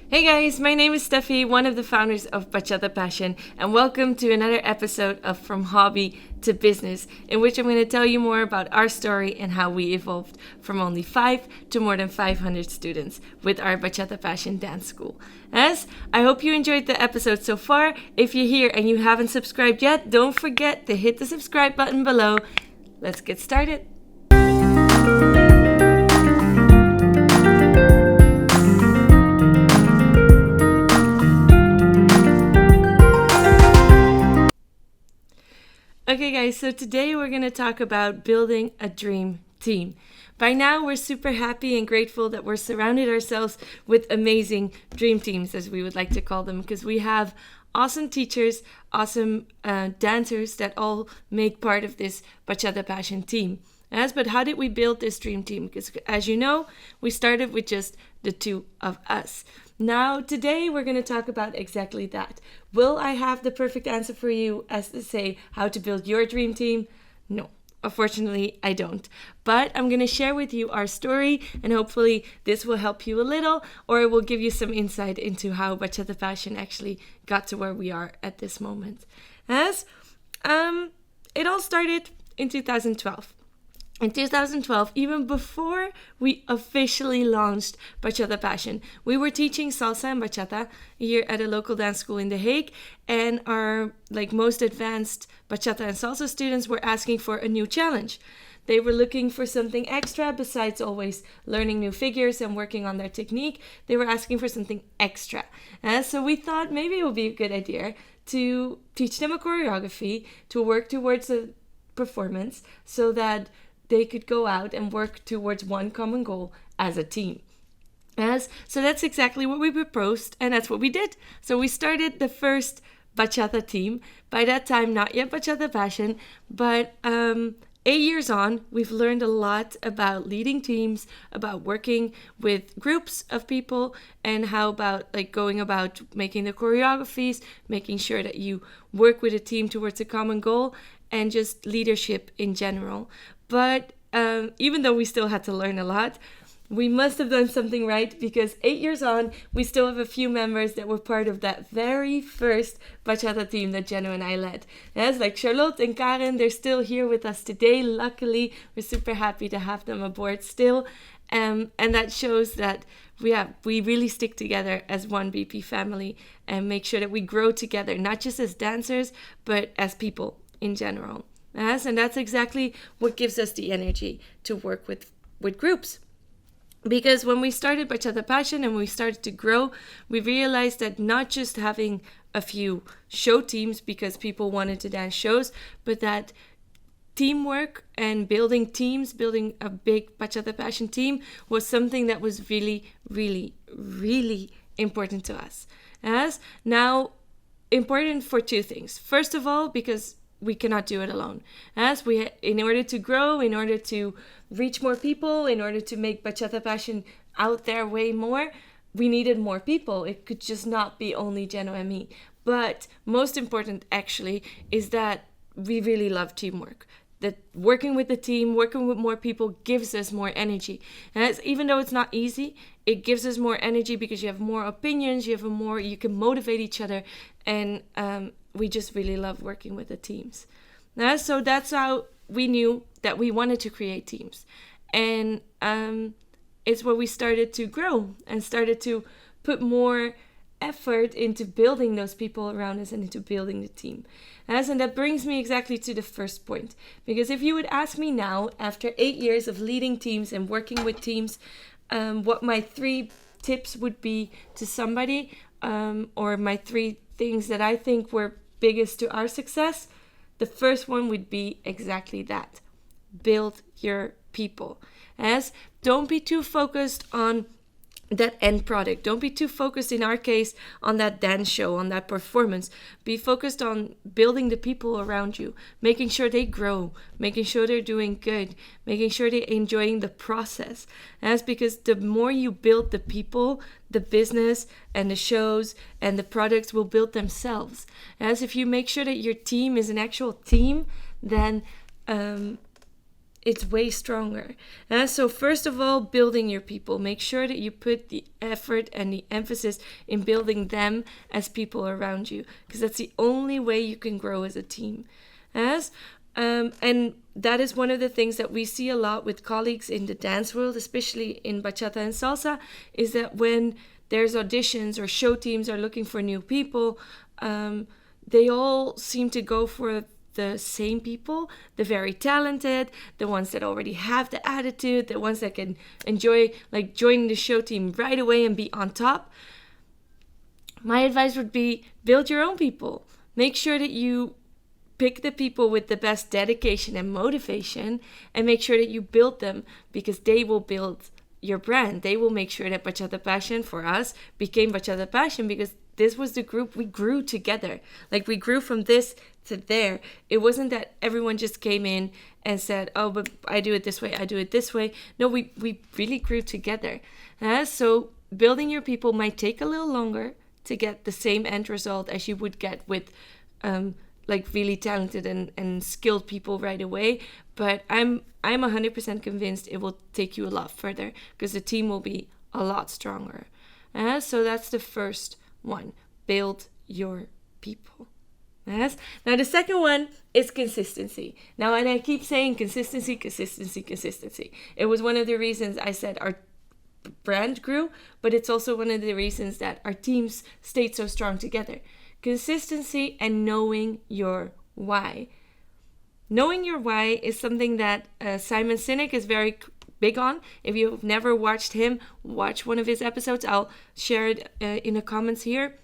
Hey guys, my name is Steffie, one of the founders of Bachata Passion, and welcome to another episode of From Hobby to Business, in which I'm going to tell you more about our story and how we evolved from only 5 to more than 500 students with our Bachata Passion dance school. As I hope you enjoyed the episode so far. If you're here and you haven't subscribed yet, don't forget to hit the subscribe button below. Let's get started. Okay guys, so today we're going to talk about building a dream team. By now we're super happy and grateful that we're surrounded ourselves with amazing dream teams, as we would like to call them, because we have awesome teachers, awesome dancers that all make part of this Bachata Passion team. But how did we build this dream team? Because as you know, we started with just the two of us. Now, today we're going to talk about exactly that. Will I have the perfect answer for you, as to say how to build your dream team? No, unfortunately, I don't. But I'm going to share with you our story, and hopefully this will help you a little, or it will give you some insight into how Bachata Passion actually got to where we are at this moment. It all started in 2012. In 2012, even before we officially launched Bachata Passion, we were teaching salsa and bachata here at a local dance school in The Hague, and our most advanced bachata and salsa students were asking for a new challenge. They were looking for something extra besides always learning new figures and working on their technique. They were asking for something extra. So we thought maybe it would be a good idea to teach them a choreography, to work towards a performance, so that they could go out and work towards one common goal as a team. So that's exactly what we proposed, and that's what we did. So we started the first bachata team. By that time, not yet Bachata Passion, but 8 years on, we've learned a lot about leading teams, about working with groups of people, and how about going about making the choreographies, making sure that you work with a team towards a common goal, and just leadership in general. But even though we still had to learn a lot, we must have done something right, because 8 years on, we still have a few members that were part of that very first bachata team that Jenno and I led. Yes, like Charlotte and Karen, they're still here with us today. Luckily, we're super happy to have them aboard still. And that shows that we really stick together as one BP family and make sure that we grow together, not just as dancers, but as people in general. Yes, and that's exactly what gives us the energy to work with groups. Because when we started Bachata Passion and we started to grow, we realized that not just having a few show teams because people wanted to dance shows, but that teamwork and building teams, building a big Bachata Passion team was something that was really, really, really important to us. Now, important for two things. First of all, because we cannot do it alone. In order to grow, in order to reach more people, in order to make Bachata Passion out there way more, we needed more people. It could just not be only Jenno and me. But most important, actually, is that we really love teamwork. That working with the team, working with more people gives us more energy. And even though it's not easy, it gives us more energy because you have more opinions, you can motivate each other, and we just really love working with the teams. So that's how we knew that we wanted to create teams. And it's where we started to grow and started to put more effort into building those people around us and into building the team. And that brings me exactly to the first point. Because if you would ask me now, after 8 years of leading teams and working with teams, what my 3 tips would be to somebody, or my 3 things that I think were biggest to our success, the first one would be exactly that. Build your people. Don't be too focused on that end product. Don't be too focused, in our case, on that dance show, on that performance. Be focused on building the people around you, making sure they grow, making sure they're doing good, making sure they're enjoying the process. That's because the more you build the people, the business and the shows and the products will build themselves. As if you make sure that your team is an actual team, then it's way stronger. So first of all, building your people. Make sure that you put the effort and the emphasis in building them as people around you, because that's the only way you can grow as a team. And that is one of the things that we see a lot with colleagues in the dance world, especially in bachata and salsa, is that when there's auditions or show teams are looking for new people, they all seem to go for the same people, the very talented, the ones that already have the attitude, the ones that can enjoy like joining the show team right away and be on top. My advice would be build your own people. Make sure that you pick the people with the best dedication and motivation, and make sure that you build them, because they will build your brand. They will make sure that Bachata Passion for us became Bachata Passion, because this was the group we grew together. Like, we grew from this to there. It wasn't that everyone just came in and said, oh, but I do it this way, I do it this way. No, we really grew together. So building your people might take a little longer to get the same end result as you would get with like really talented and skilled people right away. But I'm 100% convinced it will take you a lot further, because the team will be a lot stronger. So that's the first one. Build your people. Yes. Now the second one is consistency. Now, and I keep saying consistency. It was one of the reasons I said our brand grew, but it's also one of the reasons that our teams stayed so strong together. Consistency and knowing your why. Knowing your why is something that Simon Sinek is very big on. If you've never watched him, watch one of his episodes. I'll share it in the comments here.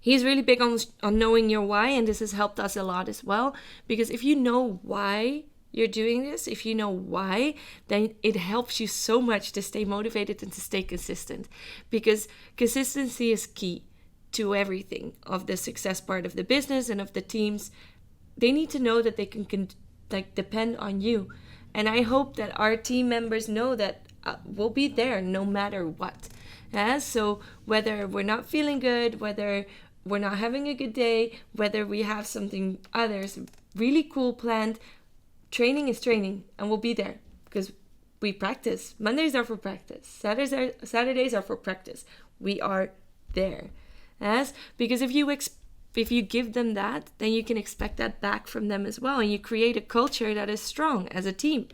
He's really big on knowing your why, and this has helped us a lot as well. Because if you know why you're doing this, if you know why, then it helps you so much to stay motivated and to stay consistent. Because consistency is key to everything of the success part of the business and of the teams. They need to know that they can like depend on you. And I hope that our team members know that we'll be there no matter what. So whether we're not feeling good, whether we're not having a good day, whether we have something others really cool planned, training is training, and we'll be there because we practice. Mondays are for practice. Saturdays are for practice. We are there. Because if you give them that, then you can expect that back from them as well, and you create a culture that is strong as a team.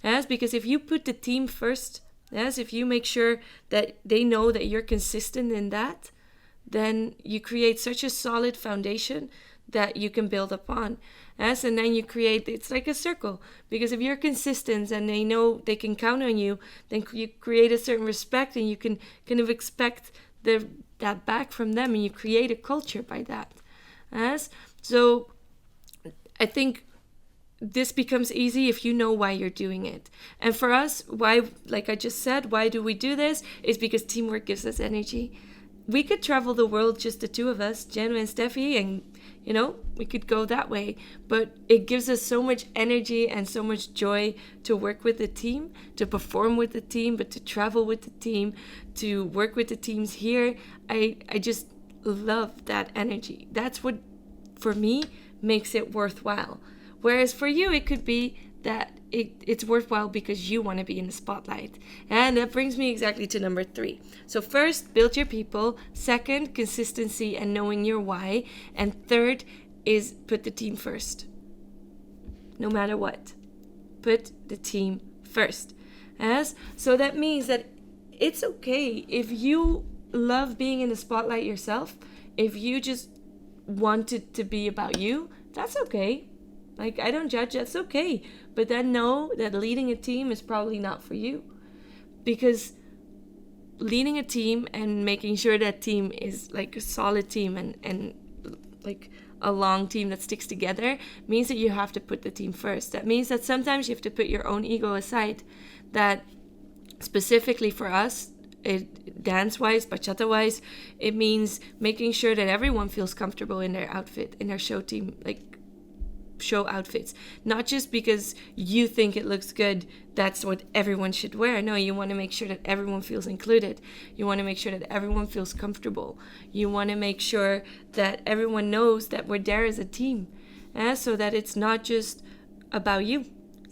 Because if you put the team first, if you make sure that they know that you're consistent in that, then you create such a solid foundation that you can build upon. And then you create, it's like a circle. Because if you're consistent and they know they can count on you, then you create a certain respect, and you can kind of expect that back from them, and you create a culture by that. So I think this becomes easy if you know why you're doing it. And for us, why, like I just said, why do we do this? Is because teamwork gives us energy. We could travel the world, just the two of us, Jen and Steffie, and we could go that way. But it gives us so much energy and so much joy to work with the team, to perform with the team, but to travel with the team, to work with the teams here. I just love that energy. That's what, for me, makes it worthwhile. Whereas for you, it could be that it's worthwhile because you want to be in the spotlight. And that brings me exactly to number 3. So first, build your people. Second, consistency and knowing your why. And third is put the team first. No matter what, put the team first. So that means that it's okay if you love being in the spotlight yourself. If you just want it to be about you, that's okay. Like, I don't judge, that's okay. But then know that leading a team is probably not for you. Because leading a team and making sure that team is like a solid team and like a long team that sticks together means that you have to put the team first. That means that sometimes you have to put your own ego aside. That specifically for us, dance-wise, bachata-wise, it means making sure that everyone feels comfortable in their outfit, in their show team, like show outfits. Not just because you think it looks good, that's what everyone should wear. No, you want to make sure that everyone feels included. You want to make sure that everyone feels comfortable. You want to make sure that everyone knows that we're there as a team, so that it's not just about you.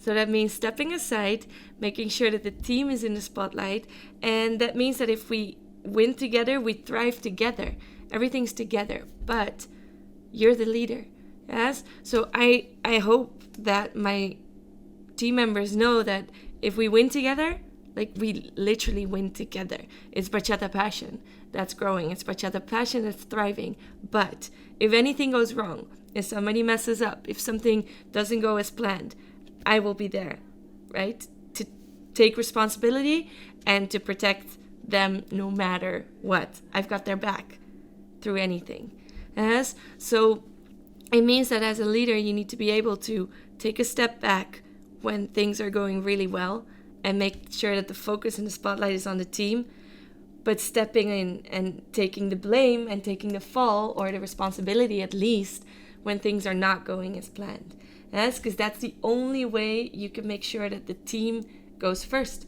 So that means stepping aside, making sure that the team is in the spotlight. And that means that if we win together, we thrive together. Everything's together. But you're the leader. Yes? So I hope that my team members know that if we win together, like we literally win together. It's Bachata Passion that's growing. It's Bachata Passion that's thriving. But if anything goes wrong, if somebody messes up, if something doesn't go as planned, I will be there, right? To take responsibility and to protect them no matter what. I've got their back through anything. Yes? So it means that as a leader, you need to be able to take a step back when things are going really well and make sure that the focus and the spotlight is on the team, but stepping in and taking the blame and taking the fall, or the responsibility at least, when things are not going as planned. Yes, because that's the only way you can make sure that the team goes first.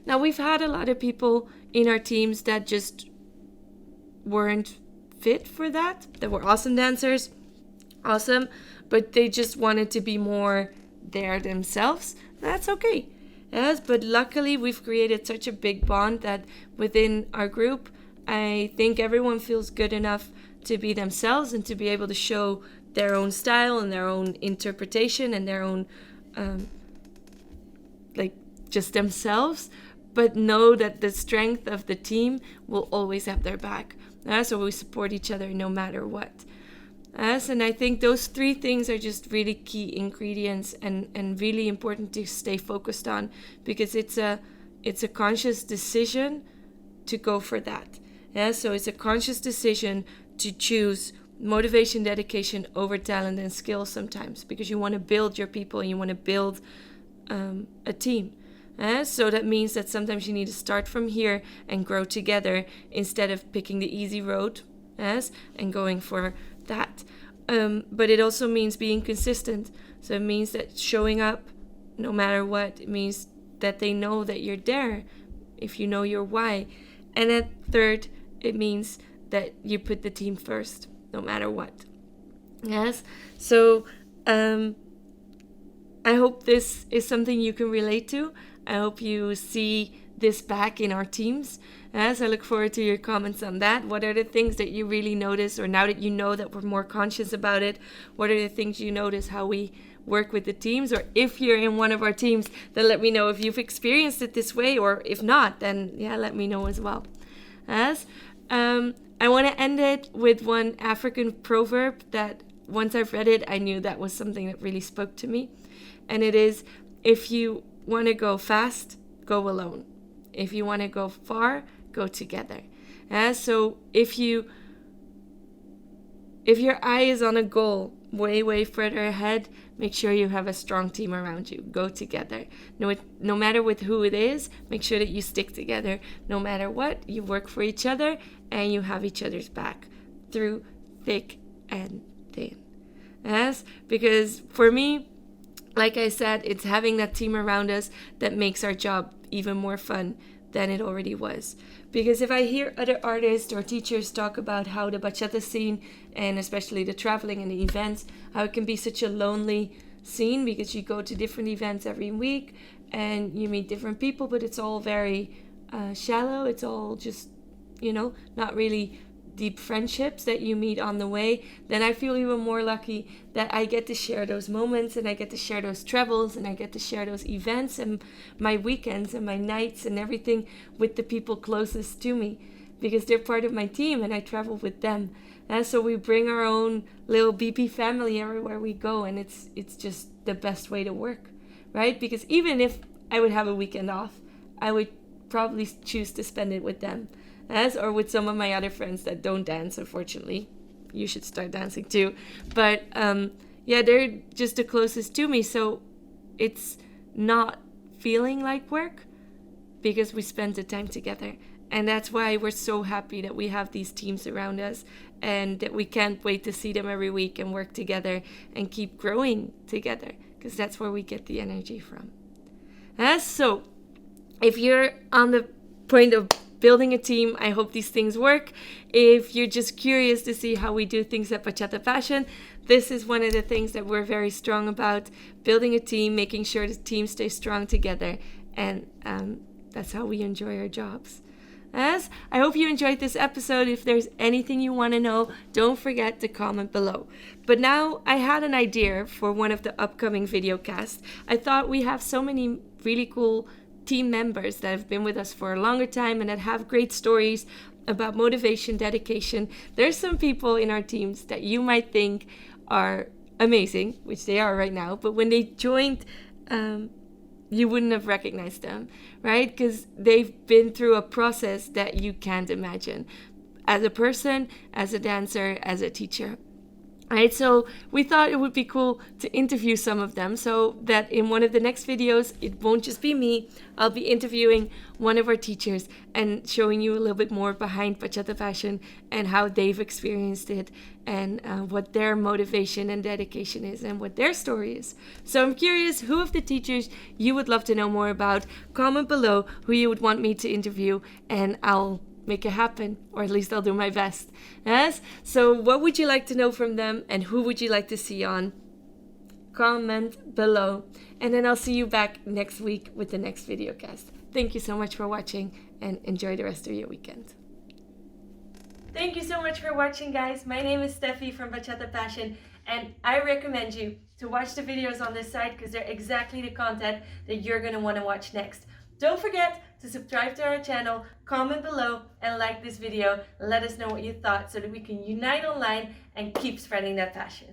Now, we've had a lot of people in our teams that just weren't fit for that were awesome dancers, awesome, but they just wanted to be more there themselves. That's okay. Yes, but luckily we've created such a big bond that within our group, I think everyone feels good enough to be themselves and to be able to show their own style and their own interpretation and their own, just themselves, but know that the strength of the team will always have their back. So we support each other no matter what. And I think those three things are just really key ingredients and really important to stay focused on, because it's a conscious decision to go for that. So it's a conscious decision to choose motivation, dedication over talent and skill sometimes, because you want to build your people and you want to build a team. So that means that sometimes you need to start from here and grow together instead of picking the easy road and going for that. But it also means being consistent. So it means that showing up no matter what. It means that they know that you're there if you know your why. And at third, it means that you put the team first no matter what. Yes. So I hope this is something you can relate to. I hope you see this back in our teams. So I look forward to your comments on that. What are the things that you really notice, or now that you know that we're more conscious about it, what are the things you notice how we work with the teams? Or if you're in one of our teams, then let me know if you've experienced it this way, or if not, then let me know as well. I want to end it with one African proverb that once I've read it, I knew that was something that really spoke to me. And it is, if you want to go fast, go alone. If you want to go far, go together. So if your eye is on a goal way further ahead, make sure you have a strong team around you. Go together. No matter with who it is, make sure that you stick together. No matter what, you work for each other and you have each other's back through thick and thin. Because for me, like I said, it's having that team around us that makes our job even more fun than it already was. Because if I hear other artists or teachers talk about how the bachata scene, and especially the traveling and the events, how it can be such a lonely scene because you go to different events every week and you meet different people, but it's all very shallow. It's all just, not really deep friendships that you meet on the way, then I feel even more lucky that I get to share those moments and I get to share those travels and I get to share those events and my weekends and my nights and everything with the people closest to me, because they're part of my team and I travel with them. And so we bring our own little BP family everywhere we go, and it's just the best way to work, right? Because even if I would have a weekend off, I would probably choose to spend it with them. Or with some of my other friends that don't dance, unfortunately. You should start dancing too. But they're just the closest to me. So it's not feeling like work because we spend the time together. And that's why we're so happy that we have these teams around us and that we can't wait to see them every week and work together and keep growing together, because that's where we get the energy from. So if you're on the point of building a team. I hope these things work. If you're just curious to see how we do things at Bachata Passion, this is one of the things that we're very strong about, building a team, making sure the team stays strong together. And that's how we enjoy our jobs. As I hope you enjoyed this episode. If there's anything you want to know, don't forget to comment below. But now I had an idea for one of the upcoming videocasts. I thought we have so many really cool team members that have been with us for a longer time and that have great stories about motivation, dedication. There's some people in our teams that you might think are amazing, which they are right now, but when they joined, you wouldn't have recognized them, right? Because they've been through a process that you can't imagine, as a person, as a dancer, as a teacher. Right, so we thought it would be cool to interview some of them so that in one of the next videos, it won't just be me. I'll be interviewing one of our teachers and showing you a little bit more behind Bachata Passion and how they've experienced it and what their motivation and dedication is and what their story is. So I'm curious who of the teachers you would love to know more about. Comment below who you would want me to interview and I'll make it happen, or at least I'll do my best. Yes? So what would you like to know from them and who would you like to see on? Comment below, and then I'll see you back next week with the next videocast. Thank you so much for watching and enjoy the rest of your weekend. Thank you so much for watching, guys. My name is Steffie from Bachata Passion, and I recommend you to watch the videos on this site because they're exactly the content that you're going to want to watch next. Don't forget to subscribe to our channel, comment below, and like this video. Let us know what you thought so that we can unite online and keep spreading that passion.